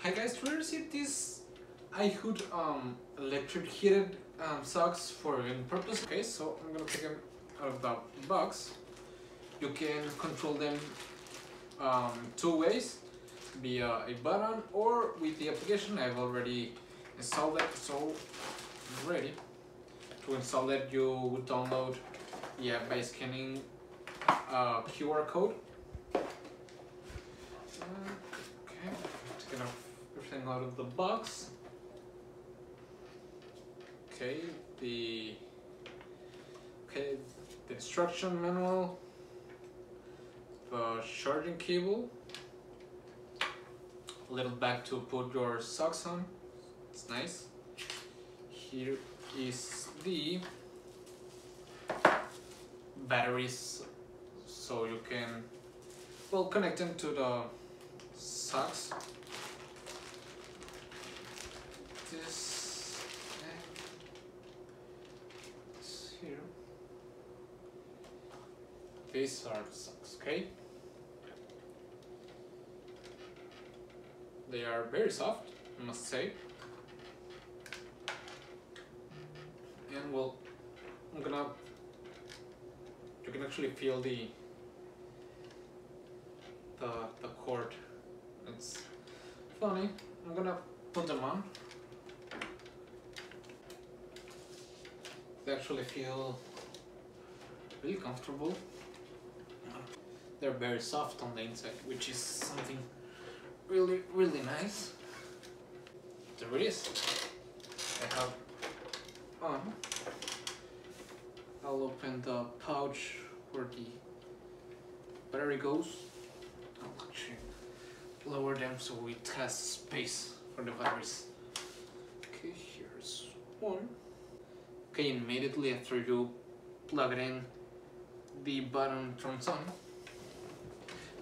Hi guys, do you receive these iHood electric heated socks for any purpose? Okay, so I'm gonna take them out of the box. You can control them two ways, via a button or with the application. I've already installed it, so I'm ready. To install it, you would download the app by scanning QR code. Okay, taking everything out of the box. Okay, the instruction manual, the charging cable, a little bag to put your socks on. It's nice. Here is the batteries, so you can connect them to the socks. This here. These are the socks, okay? They are very soft, I must say. And well, you can actually feel the cord. It's funny. I'm gonna put them on. They actually feel really comfortable. They're very soft on the inside, which is something really nice. There it is. I have on. I'll open the pouch where the battery goes. I'll actually lower them so it has space for the batteries. Okay, here's one. Okay, immediately after you plug it in, the button turns on.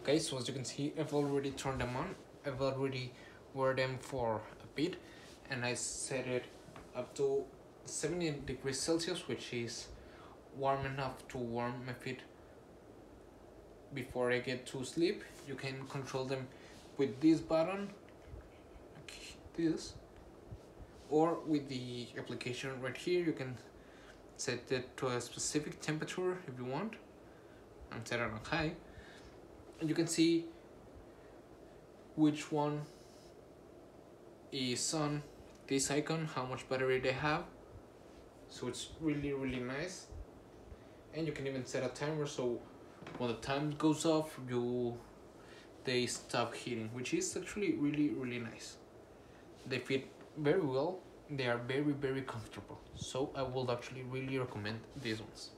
Okay, so as you can see, I've already turned them on. I've already wore them for a bit, and I set it up to 70 degrees Celsius, which is warm enough to warm my feet before I get to sleep. You can control them with this button, like this, or with the application right here. You can set it to a specific temperature if you want. I'm set it on high, and you can see which one is on this icon, how much battery they have. So it's really nice. And you can even set a timer, so when the time goes off, they stop heating, which is actually really nice. They fit very well. They are very comfortable, so I would actually really recommend these ones.